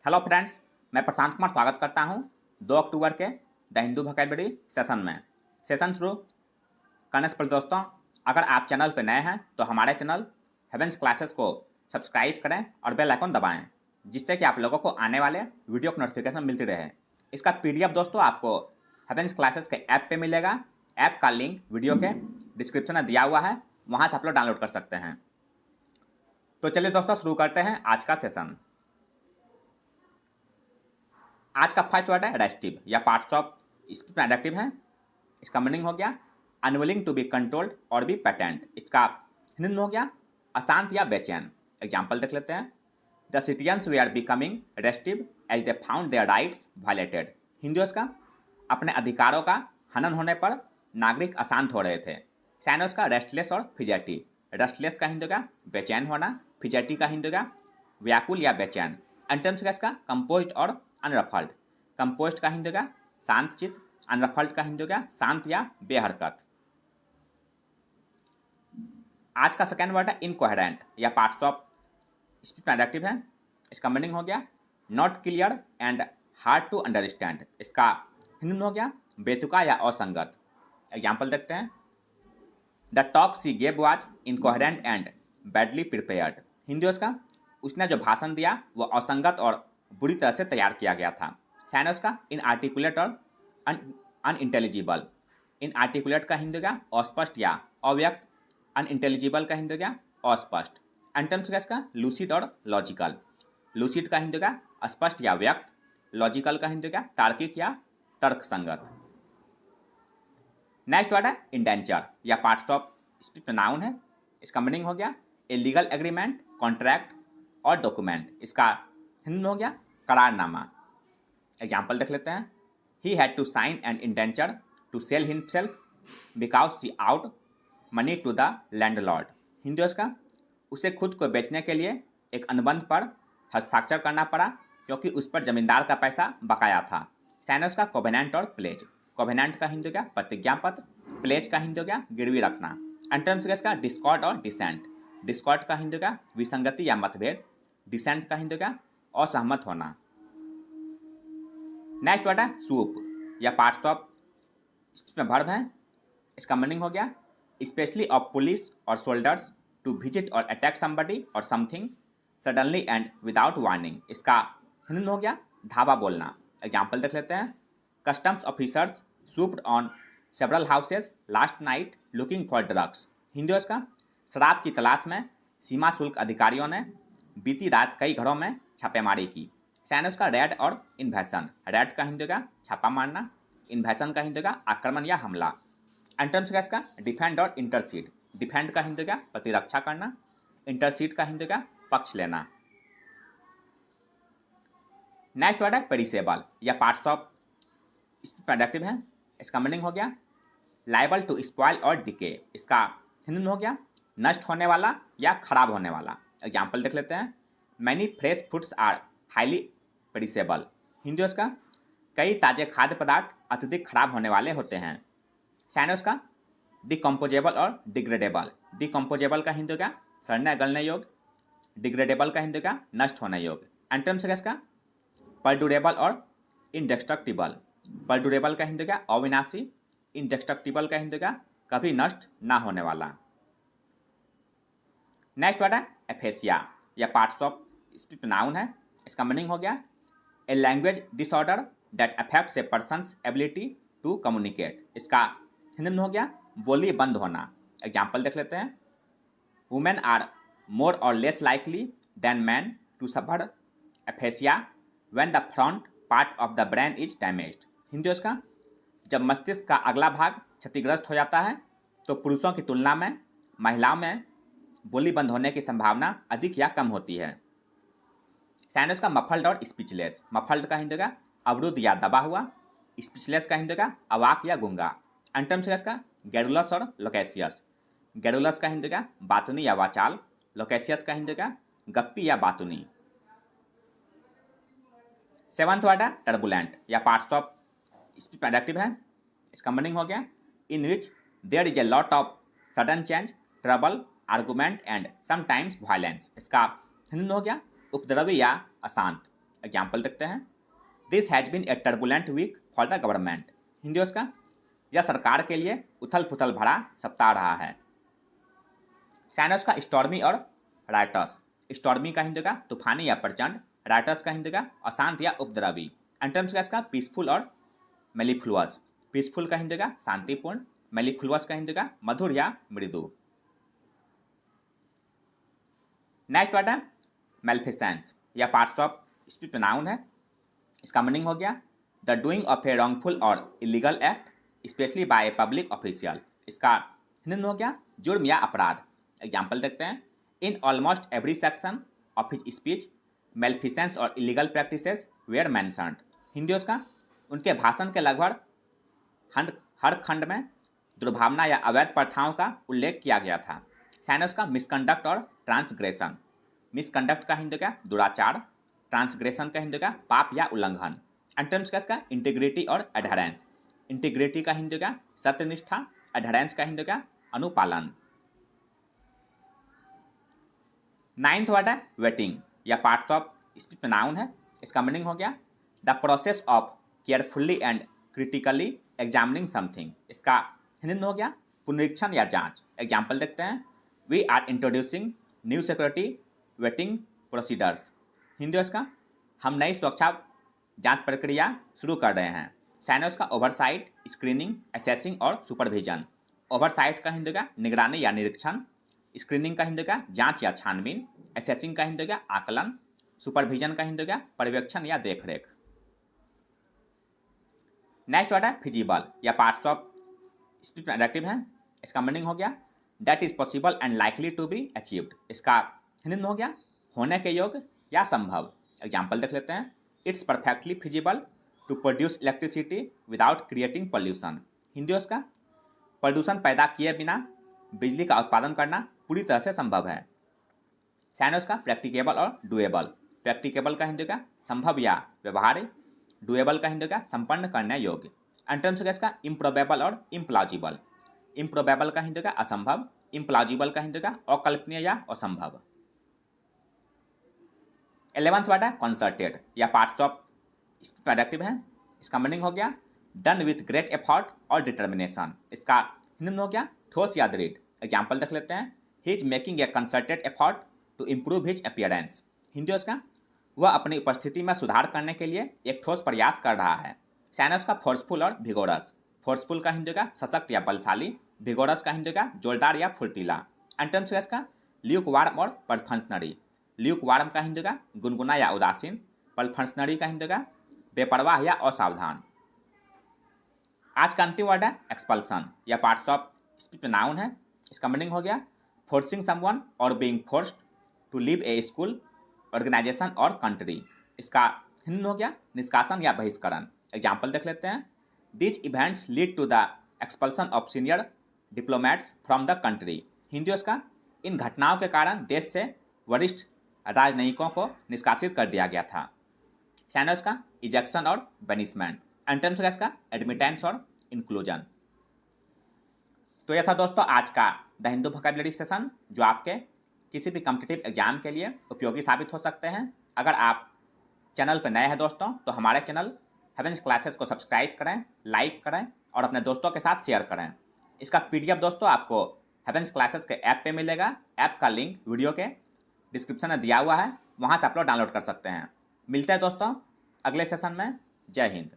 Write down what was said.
Hello friends, मैं प्रशांत कुमार स्वागत करता हूं 2 अक्टूबर के द हिंदू वोकैबुलरी सेशन में। सेशन शुरू करने से पहले दोस्तों, अगर आप चैनल पर नए हैं तो हमारे चैनल हेवेंस क्लासेस को सब्सक्राइब करें और बेल आइकन दबाएं, जिससे कि आप लोगों को आने वाले वीडियो की नोटिफिकेशन मिलती रहे। इसका पीडीएफ दोस्तों आपको हेवेंस क्लासेस के ऐप पे मिलेगा। ऐप का लिंक वीडियो के डिस्क्रिप्शन में दिया हुआ है, वहाँ से आप लोग डाउनलोड कर सकते हैं। तो चलिए दोस्तों, शुरू करते हैं आज का सेशन। आज का फर्स्ट वर्ड है रेस्टिव या पार्ट्स ऑफ स्पीच में एडजेक्टिव है। इसका मीनिंग हो गया अनविलिंग टू बी कंट्रोल्ड और बी पेटेंट। इसका हिंदी में हो गया अशांत या बेचैन। एग्जाम्पल देख लेते हैं। The citizens they are becoming restive as they found their rights violated. Hindi उसका अपने अधिकारों का हनन होने पर नागरिक अशांत हो रहे थे। साइनोस का रेस्टलेस और फिजेटी। रेस्टलेस का हिंदी का बेचैन होना, फिजेटी का हिंदी का व्याकुल या बेचैन। एंटम्स का इसका कंपोज्ड और अनरफल्ड। कंपोस्ट का हिंदी का शांत चित्त, अनरफल्ड का हिंदी का शांत या बेहरकत। आज का सेकेंड वर्ड है इनकोहेरेंट या पार्ट्स ऑफ स्पीच में एडजेक्टिव है। इसका मीनिंग हो गया not clear and hard to understand. इसका हिंदी में हो गया बेतुका या असंगत। एग्जाम्पल देखते हैं। The talk C gave was incoherent and badly prepared. Hindi उसका उसने जो भाषण दिया वह असंगत और बुरी तरह से तैयार किया गया था। साइनस का इनआर्टिकुलेट और अनइंटेलिजिबल। इनआर्टिकुलेट का हिंदी का अस्पष्ट या अव्यक्त, अनइंटेलिजिबल का हिंदी का अस्पष्ट। एंटम्स का इसका लूसिड और लॉजिकल। लूसिड का हिंदी का स्पष्ट या व्यक्त, लॉजिकल का हिंदी का तार्किक या तर्कसंगत। नेक्स्ट वर्ड है इंडेंचर या पार्ट्स ऑफ स्पीच में नाउन है। इसका मीनिंग हो गया ए लीगल एग्रीमेंट, कॉन्ट्रैक्ट और डॉक्यूमेंट। इसका हिंदी में हो गया करारनामा। एग्जाम्पल देख लेते हैं। He had to sign an indenture to sell himself because she owed money to the landlord. Hindi उसका उसे खुद को बेचने के लिए एक अनुबंध पर हस्ताक्षर करना पड़ा क्योंकि उस पर जमींदार का पैसा बकाया था। साइनस का कोवेनेंट और प्लेज। कोवेनेंट का हिंदी का प्रतिज्ञा पत्र, प्लेज का हिंदी का गिरवी रखना। एंटम्स का डिस्कॉर्ड और डिसेंट। डिस्कॉर्ड का हिंदी का विसंगति या मतभेद, डिसेंट का हिंदी का असहमत होना। नेक्स्ट वर्ड है सूप या पार्ट्स ऑफ स्पीच में वर्ब है। इसका मीनिंग हो गया स्पेशली ऑफ पुलिस और सोल्जर्स टू विजिट और अटैक समबडी और something suddenly and without warning. इसका हिंदी में हो गया धावा बोलना। एग्जाम्पल देख लेते हैं। Customs officers swooped on several houses last night looking for drugs. Hindi उसका शराब की तलाश में सीमा शुल्क अधिकारियों ने बीती रात कई घरों में छापेमारी की। साइनस का रेड और इन्वेशन। रेड का हिंदी का छापा मारना, इन्वेशन का हिंदी का आक्रमण या हमला। एंटम्स का इसका डिफेंड और इंटरसीड। डिफेंड का हिंदी का प्रतिरक्षा करना, इंटरसीड का हिंदी का पक्ष लेना। नेक्स्ट वर्ड है पेरिसेबल या पार्ट्स ऑफ प्रोडक्टिव है। इसका मीनिंग हो गया लाइबल टू स्पॉइल और डिके। इसका हिंदी में हो गया नष्ट होने वाला या खराब होने वाला। एग्जाम्पल देख लेते हैं। Many fresh foods are highly perishable. Hindi उसका कई ताजे खाद्य पदार्थ अत्यधिक खराब होने वाले होते हैं। साइनस का डिकम्पोजेबल और डिग्रेडेबल। डिकम्पोजेबल का हिंदी का सड़ने गलने योग्य, डिग्रेडेबल का हिंदी का नष्ट होने योग्य। एंटम्स का इसका परड्यूरेबल और इंडेस्ट्रक्टिबल। परड्यूरेबल का हिंदी का अविनाशी, इंडेस्ट्रक्टिबल का हिंदी का कभी नष्ट ना होने वाला। नेक्स्ट वर्ड है एफेसिया या पार्ट्स ऑफ स्पीच नाउन है। इसका मीनिंग हो गया a language disorder that affects a person's ability to communicate. इसका हिंदी में हो गया बोली बंद होना। एग्जाम्पल देख लेते हैं। Women are more or less likely than man to suffer aphasia when the front part of the brain is damaged. Hindi उसका जब मस्तिष्क का अगला भाग क्षतिग्रस्त हो जाता है तो पुरुषों की तुलना में महिलाओं में बोली बंद होने की संभावना अधिक या कम होती है। साइनस का मफल्ड और स्पीचलेस। मफल्ड का हिंदी का अवरुद्ध या दबा हुआ, स्पीचलेस का हिंदी का अवाक या गूंगा। एंटम्स का गैरुलस और लोकेसियस। गैरुलस का हिंदी का बातुनी या वाचाल, लोकेसियस का हिंदी का गप्पी या बातुनी। सेवंथ वर्ड है टर्बुलेंट या पार्ट्स ऑफ स्पीच एडजेक्टिव है। इसका मीनिंग हो गया in which there is a lot of sudden change, trouble, argument and sometimes violence. इसका हिंदी में हो गया उपद्रवी या अशांत। एग्जाम्पल देखते हैं। This has been a turbulent week for the government. Hindi उसका, यह सरकार के लिए उथल पुथल भरा सप्ताह रहा है। साइनस का स्टॉर्मी और राइटस। स्टॉर्मी का हिंदी का तूफानी या प्रचंड, राइटस का हिंदी का अशांत या उपद्रवी। एंटम्स का इसका पीसफुल और मेलिफ्लुअस। पीसफुल का हिंदी का शांतिपूर्ण, मेलिफ्लुअस का हिंदी का मधुर या मृदु। नेक्स्ट वर्ड है मेल्फिसेंस या पार्ट्स ऑफ स्पीच नाउन है। इसका मीनिंग हो गया the doing of a wrongful or illegal act specially by a public official. इसका हिंदी में हो गया जुर्म या अपराध। एग्जाम्पल देखते हैं। In almost every section of his speech malfeasance और illegal practices were mentioned. Hindi उसका, उनके भाषण के लगभग हर खंड में दुर्भावना या अवैध प्रथाओं का उल्लेख किया गया था। साइनस का मिसकंडक्ट और ट्रांसग्रेशन। मिसकंडक्ट का हिंदी का दुराचार, ट्रांसग्रेशन का हिंदी का पाप या उल्लंघन। एंटम्स का इसका इंटीग्रिटी और एडहरेंस। इंटीग्रिटी का हिंदी का सत्यनिष्ठा, एडहरेंस का हिंदी का अनुपालन। नाइन्थ वर्ड है वेटिंग या पार्ट्स ऑफ स्पीच नाउन है। इसका मीनिंग हो गया the process of carefully and critically examining something. इसका हिंदी में हो गया पुनरीक्षण या जांच। एग्जाम्पल देखते हैं। We are introducing new security vetting procedures. Hindi उसका, हम नई सुरक्षा जांच प्रक्रिया शुरू कर रहे हैं। साइनस का ओवरसाइट, स्क्रीनिंग, असेसिंग और सुपरविजन। ओवरसाइट का हिंदी का निगरानी या निरीक्षण, स्क्रीनिंग का हिंदी का जांच या छानबीन, असेसिंग का हिंदी का आकलन, सुपरविजन का हिंदी का पर्यवेक्षण या देखरेख। नेक्स्ट वर्ड है फिजिबल या पार्ट्स ऑफ स्पीच एडजेक्टिव है। इसका मीनिंग हो गया that is possible and likely to be achieved. इसका हिंदी में हो गया होने के योग्य या संभव। एग्जाम्पल देख लेते हैं। It's perfectly feasible to produce electricity without creating pollution. Hindi उसका, प्रदूषण पैदा किए बिना बिजली का उत्पादन करना पूरी तरह से संभव है। साइनस का प्रैक्टिकेबल और डुएबल। प्रैक्टिकेबल का हिंदी का संभव या व्यवहार्य, डुएबल का हिंदी का संपन्न करने योग्य। एंटम्स का इसका इम्प्रोबेबल और इम्प्लॉजिबल। इम्प्रोबेबल का हिंदी का असंभव, इम्प्लॉजिबल का हिंदी का अकल्पनीय या असंभव। 11th वर्ड है कंसर्टेड या पार्ट्स ऑफ स्पीच एडजेक्टिव है। इसका मीनिंग हो गया डन विथ ग्रेट एफर्ट और डिटर्मिनेशन। इसका हिंदी में हो गया ठोस या दृढ़। एग्जाम्पल देख लेते हैं। He is making a concerted effort to improve his appearance. Hindi उसका, वह अपनी उपस्थिति में सुधार करने के लिए एक ठोस प्रयास कर रहा है। साइनस का फोर्सफुल और भिगोरस। फोर्सफुल का हिंदी का सशक्त या बलशाली, भिगोरस का हिंदी का जोरदार या फुर्तीला। एंटम्स का इसका ल्यूक वार्म और पल्फंसनरी। ल्यूक वार्म का हिंदी का गुनगुना या उदासीन, पल्फंसनरी का हिंदी का बेपरवाह या असावधान। आज का अंतिम वर्ड है एक्सपल्सन या पार्ट्स ऑफ स्पीच नाउन है। इसका मीनिंग हो गया forcing someone or being forced to leave a school, organisation or country. इसका हिंदी हो गया निष्कासन या बहिष्करण। एग्जाम्पल देख लेते हैं। These events lead to the expulsion of senior diplomats from the country. Hindi उसका, इन घटनाओं के कारण देश से वरिष्ठ राजनयिकों को निष्कासित कर दिया गया था। साइनस का इजेक्शन और बेनिशमेंट। एंटम्स का इसका एडमिटेंस और इंक्लूजन। तो यह था दोस्तों आज का द हिंदू वोकैबुलरी सेशन, जो आपके किसी भी कॉम्पिटिटिव एग्जाम के लिए उपयोगी साबित हो सकते हैं। अगर आप चैनल पर नए हैं दोस्तों, तो हमारे चैनल हेवेंस क्लासेस को सब्सक्राइब करें, लाइक करें और अपने दोस्तों के साथ शेयर करें। इसका PDF दोस्तों आपको हेवेंस क्लासेस के ऐप पे मिलेगा। ऐप का लिंक वीडियो के डिस्क्रिप्शन में दिया हुआ है, वहाँ से आप लोग डाउनलोड कर सकते हैं। मिलते हैं दोस्तों अगले सेशन में। जय हिंद।